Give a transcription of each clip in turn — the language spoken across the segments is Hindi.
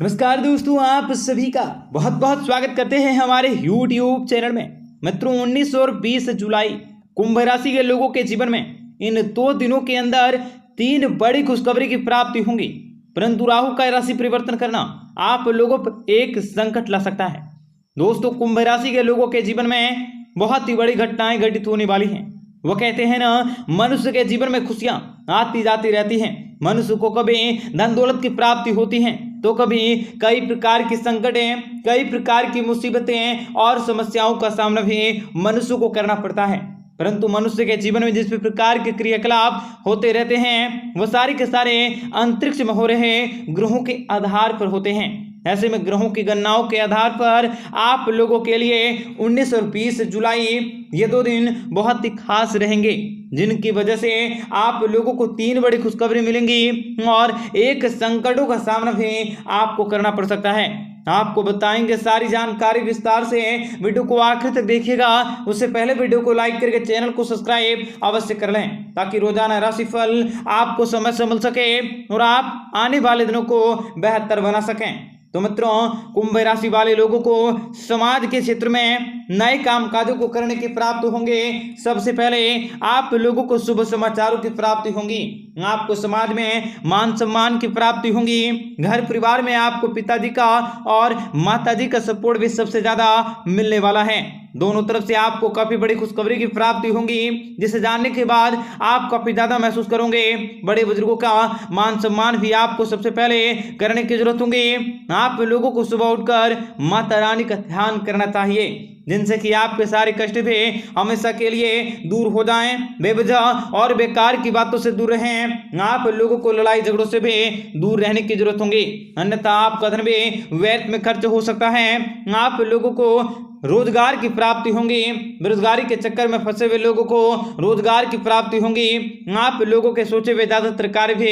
नमस्कार दोस्तों, आप सभी का बहुत बहुत स्वागत करते हैं हमारे YouTube चैनल में। मित्रों, 19 और 20 जुलाई कुंभ राशि के लोगों के जीवन में इन 2 दिनों के अंदर 3 बड़ी खुशखबरी की प्राप्ति होंगी। परंतु राहु का राशि परिवर्तन करना आप लोगों पर एक संकट ला सकता है। दोस्तों, कुंभ राशि के लोगों के जीवन में बहुत ही बड़ी घटनाएं घटित होने वाली हैं। वो कहते हैं ना, मनुष्य के जीवन में खुशियां आती जाती रहती हैं। मनुष्य को कभी धन दौलत की प्राप्ति होती है तो कभी कई प्रकार की संकटें, कई प्रकार की मुसीबतें और समस्याओं का सामना भी मनुष्य को करना पड़ता है। परंतु मनुष्य के जीवन में जिस भी प्रकार के क्रियाकलाप होते रहते हैं वो सारे के सारे अंतरिक्ष में हो रहे ग्रहों के आधार पर होते हैं। ऐसे में ग्रहों की गणनाओं के आधार पर आप लोगों के लिए 19 और 20 जुलाई ये 2 दिन बहुत ही खास रहेंगे, जिनकी वजह से आप लोगों को 3 बड़ी खुशखबरी मिलेंगी और एक संकटों का सामना भी आपको करना पड़ सकता है। आपको बताएंगे सारी जानकारी विस्तार से। वीडियो को आखिर तक देखिएगा। उससे पहले वीडियो को लाइक करके चैनल को सब्सक्राइब अवश्य कर लें, ताकि रोजाना राशिफल आपको समय से मिल सके और आप आने वाले दिनों को बेहतर बना सकें। तो मित्रों, कुंभ राशि वाले लोगों को समाज के क्षेत्र में नए कामकाजों को करने की प्राप्ति होंगे। सबसे पहले आप लोगों को शुभ समाचारों की प्राप्ति होंगी। आपको समाज में मान सम्मान की प्राप्ति होंगी। घर परिवार में आपको पिताजी का और माताजी का सपोर्ट भी सबसे ज्यादा मिलने वाला है। दोनों तरफ से आपको काफी बड़ी खुशखबरी की प्राप्ति होंगी, जिसे जानने के बाद आप काफी ज्यादा महसूस करोगे। बड़े बुजुर्गों का मान सम्मान भी आपको सबसे पहले करने की जरूरत होगी। आप लोगों को सुबह उठकर माता रानी का ध्यान करना चाहिए, जिनसे कि आपके सारे कष्ट भी हमेशा के लिए दूर हो जाएं। बेवजह और बेकार की बातों से दूर रहें। आप लोगों को लड़ाई झगड़ों से भी दूर रहने की जरूरत होगी, अन्यथा आपका धन भी व्यर्थ में खर्च हो सकता है। आप लोगों को रोजगार की प्राप्ति होंगी। बेरोजगारी के चक्कर में फंसे हुए लोगों को रोजगार की प्राप्ति होंगी। आप लोगों के सोचे हुए ज्यादातर कार्य भी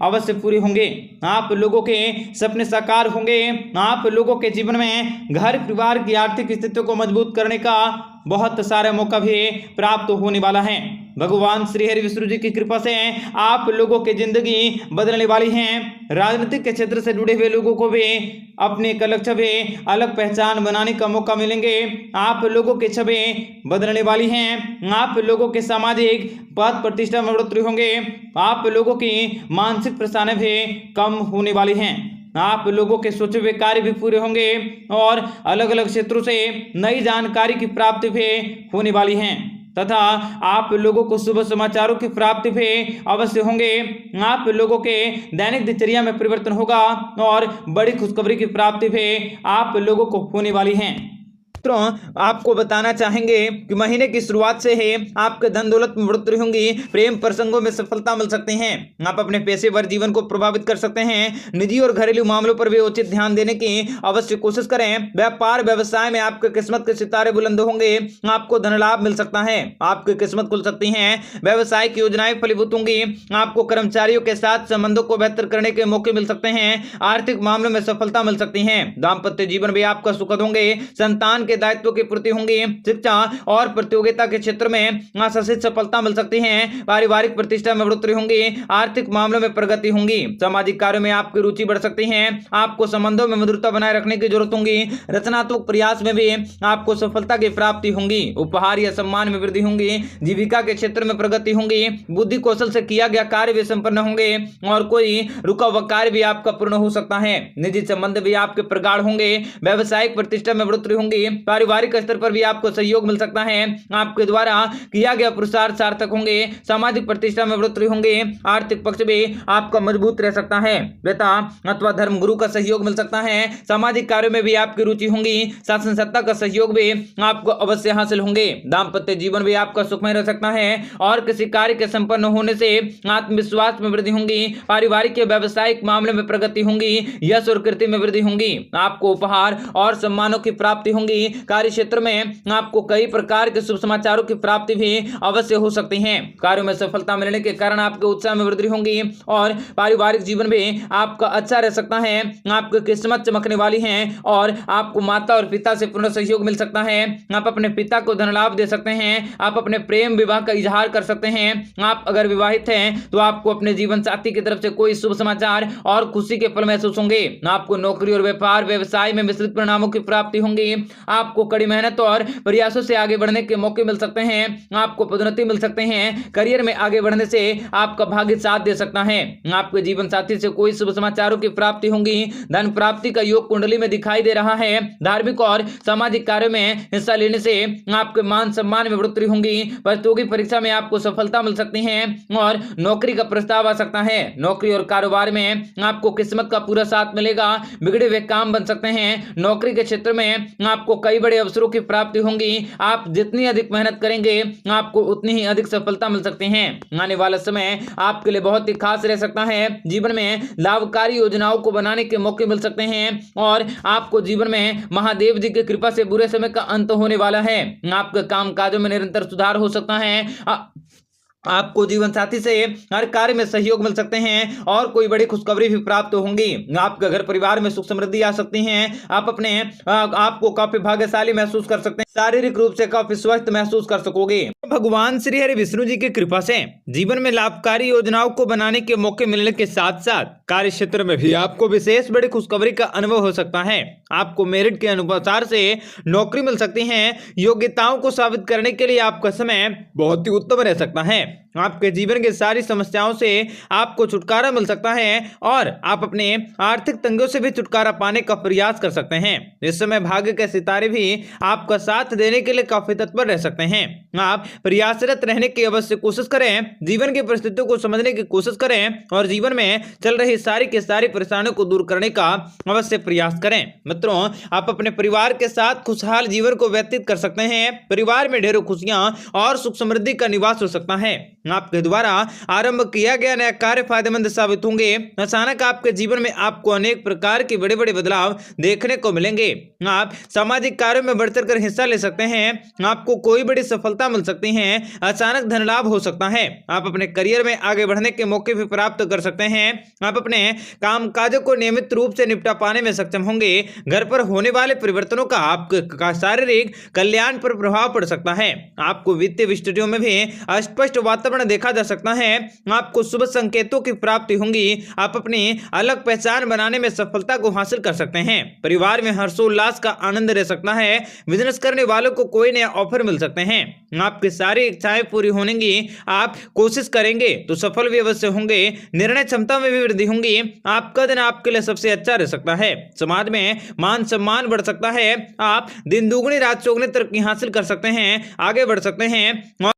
अवश्य पूरे होंगे। आप लोगों के सपने साकार होंगे। आप लोगों के जीवन में घर परिवार की आर्थिक स्थिति को मजबूत करने का बहुत सारा मौका भी प्राप्त होने वाला है। भगवान श्री हरि विष्णु जी की कृपा से आप लोगों की जिंदगी बदलने वाली है। राजनीतिक के क्षेत्र से जुड़े हुए लोगों को भी अपने एक अलग छवि, अलग पहचान बनाने का मौका मिलेंगे। आप लोगों की छवि बदलने वाली हैं। आप लोगों के सामाजिक पद प्रतिष्ठा में बढ़ोतरी होंगे। आप लोगों की मानसिक परेशानियां भी कम होने वाली हैं। आप लोगों के सोचे हुए कार्य भी पूरे होंगे और अलग अलग क्षेत्रों से नई जानकारी की प्राप्ति भी होने वाली है, तथा आप लोगों को शुभ समाचारों की प्राप्ति भी अवश्य होंगे। आप लोगों के दैनिक दिनचर्या में परिवर्तन होगा और बड़ी खुशखबरी की प्राप्ति भी आप लोगों को होने वाली है। आपको बताना चाहेंगे कि महीने की शुरुआत से ही आपके धन दौलत में बढ़ोतरी होंगी। प्रेम प्रसंगों में सफलता मिल सकती है। आप अपने पेशेवर जीवन को प्रभावित कर सकते हैं। निजी और घरेलू मामलों पर भी उचित ध्यान देने की अवश्य कोशिश करें। व्यापार व्यवसाय में आपके किस्मत के सितारे बुलंद होंगे। आपको धन लाभ मिल सकता है। आपकी किस्मत खुल सकती है। व्यवसायिक योजनाएं फलीभूत होंगी। आपको कर्मचारियों के साथ संबंधों को बेहतर करने के मौके मिल सकते हैं। आर्थिक मामलों में सफलता मिल सकती है। दाम्पत्य जीवन भी आपका सुखद होंगे। संतान के दायित्व की पूर्ति होंगी। शिक्षा और प्रतियोगिता के क्षेत्र में आशातीत सफलता मिल सकती है। पारिवारिक प्रतिष्ठा में बढ़ोतरी होंगी। आर्थिक मामलों में प्रगति होंगी। सामाजिक कार्यों में आपकी रुचि बढ़ सकती है। आपको संबंधों में मधुरता बनाए रखने की जरूरत होगी। रचनात्मक प्रयास में भी आपको सफलता की प्राप्ति होंगी। उपहार या सम्मान में वृद्धि होंगी। जीविका के क्षेत्र में प्रगति होंगी। बुद्धि कौशल से किया गया कार्य भी संपन्न होंगे और कोई रुका हुआ कार्य भी आपका पूर्ण हो सकता है। निजी संबंध भी आपके प्रगाढ़ होंगे। व्यावसायिक प्रतिष्ठा में बढ़ोतरी होंगी। पारिवारिक स्तर पर भी आपको सहयोग मिल सकता है। आपके द्वारा किया गया पुरुषार्थ सार्थक होंगे। सामाजिक प्रतिष्ठा में बढ़ोतरी होंगे। आर्थिक पक्ष भी आपका मजबूत रह सकता है। पिता अथवा धर्म गुरु का सहयोग मिल सकता है। सामाजिक कार्यों में भी आपकी रुचि होंगी। शासन सत्ता का सहयोग भी आपको अवश्य हासिल होंगे। दाम्पत्य जीवन भी आपका सुखमय रह सकता है और किसी कार्य के संपन्न होने से आत्मविश्वास में वृद्धि होंगी। पारिवारिक या व्यावसायिक मामले में प्रगति होंगी। यश और कीर्ति में वृद्धि होंगी। आपको उपहार और सम्मानों की प्राप्ति होंगी। कार्य क्षेत्र में आपको कई प्रकार के शुभ समाचारों की प्राप्ति भी अवश्य हो सकती है। कार्यों में सफलता मिलने के कारण आपके उत्साह में वृद्धि होगी और पारिवारिक जीवन भी आपका अच्छा रह सकता है। आपकी किस्मत चमकने वाली है और आपको माता और पिता से पूर्ण सहयोग मिल सकता है। आप अपने पिता को धन लाभ दे सकते हैं। आप अपने प्रेम विवाह का इजहार कर सकते हैं। आप अगर विवाहित हैं तो आपको अपने जीवन साथी की तरफ से कोई शुभ समाचार और खुशी के पल महसूस होंगे। आपको नौकरी और व्यापार व्यवसाय में मिश्रित परिणामों की प्राप्ति होंगी। आपको कड़ी मेहनत और प्रयासों से आगे बढ़ने के मौके मिल सकते हैं। आपको पदोन्नति मिल सकते हैं। करियर में आगे बढ़ने से आपका भाग्य साथ दे सकता है। आपके जीवन साथी से कोई शुभ समाचारों की प्राप्ति होंगी। धन प्राप्ति का योग कुंडली में दिखाई दे रहा है। धार्मिक और सामाजिक कार्यों में हिस्सा लेने से आपके मान सम्मान में बढ़ोतरी होगी। प्रतियोगी परीक्षा में आपको सफलता मिल सकती है और नौकरी का प्रस्ताव आ सकता है। नौकरी और कारोबार में आपको किस्मत का पूरा साथ मिलेगा। बिगड़े हुए काम बन सकते हैं। नौकरी के क्षेत्र में आपको कई बड़े अवसरों की प्राप्ति होंगी। आप जितनी अधिक मेहनत करेंगे आपको उतनी ही अधिक सफलता मिल सकती है। आने वाला समय आपके लिए बहुत ही खास रह सकता है। जीवन में लाभकारी योजनाओं को बनाने के मौके मिल सकते हैं और आपको जीवन में महादेव जी की कृपा से बुरे समय का अंत होने वाला है। आपके कामकाजों में निरंतर सुधार हो सकता है। आपको जीवन साथी से हर कार्य में सहयोग मिल सकते हैं और कोई बड़ी खुशखबरी भी प्राप्त होंगी। आपके घर परिवार में सुख समृद्धि आ सकती है। आप अपने आपको काफी भाग्यशाली महसूस कर सकते हैं। शारीरिक रूप से काफी स्वस्थ महसूस कर सकोगे। भगवान श्री हरि विष्णु जी की कृपा से जीवन में लाभकारी योजनाओं को बनाने के मौके मिलने के साथ साथ कार्य क्षेत्र में भी आपको विशेष बड़ी खुशखबरी का अनुभव हो सकता है। आपको मेरिट के अनुसार से नौकरी मिल सकती है। योग्यताओं को साबित करने के लिए आपका समय बहुत ही उत्तम रह सकता है। आपके जीवन की सारी समस्याओं से आपको छुटकारा मिल सकता है और आप अपने आर्थिक तंगियों से भी छुटकारा पाने का प्रयास कर सकते हैं। इस समय भाग्य के सितारे भी आपका साथ देने के लिए काफी तत्पर रह सकते हैं। आप प्रयासरत रहने की अवश्य कोशिश करें। जीवन की परिस्थितियों को समझने की कोशिश करें और जीवन में चल रही सारी की सारी परेशानियों को दूर करने का अवश्य प्रयास करें। मित्रों, आप अपने परिवार के साथ खुशहाल जीवन को व्यतीत कर सकते हैं। परिवार में ढेरों खुशियां और सुख समृद्धि का निवास हो सकता है। आपके द्वारा आरंभ किया गया नया कार्य फायदेमंद साबित होंगे। अचानक आपके जीवन में आपको अनेक प्रकार के बड़े बड़े बदलाव देखने को मिलेंगे। आप सामाजिक कार्यों में बढ़ चढ़कर हिस्सा ले सकते हैं। आपको कोई बड़ी सफलता मिल सकती है। अचानक धन लाभ हो सकता है। आप अपने करियर में आगे बढ़ने के मौके भी प्राप्त कर सकते हैं। आप अपने कामकाजों को नियमित रूप से निपटा पाने में सक्षम होंगे। घर पर होने वाले परिवर्तनों का आपके शारीरिक कल्याण पर प्रभाव पड़ सकता है। आपको वित्तीय स्थितियों में भी अस्पष्ट वातावरण देखा जा सकता है। आपको शुभ संकेतों की प्राप्ति होंगी। आप अपनी अलग पहचान बनाने में सफलता को हासिल कर सकते हैं। परिवार में हर्षोल्लास का आनंद रह सकता है। बिजनेस करने वालों को कोई नया ऑफर मिल सकते हैं। आपकी सारी इच्छाएं पूरी होंगी। आप कोशिश करेंगे तो सफल भी अवश्य होंगे। निर्णय क्षमता में भी वृद्धि होंगी। आपका दिन आपके लिए सबसे अच्छा रह सकता है। समाज में मान सम्मान बढ़ सकता है। आप दिन दुगनी रात चौगुनी तरक्की हासिल कर सकते हैं, आगे बढ़ सकते हैं।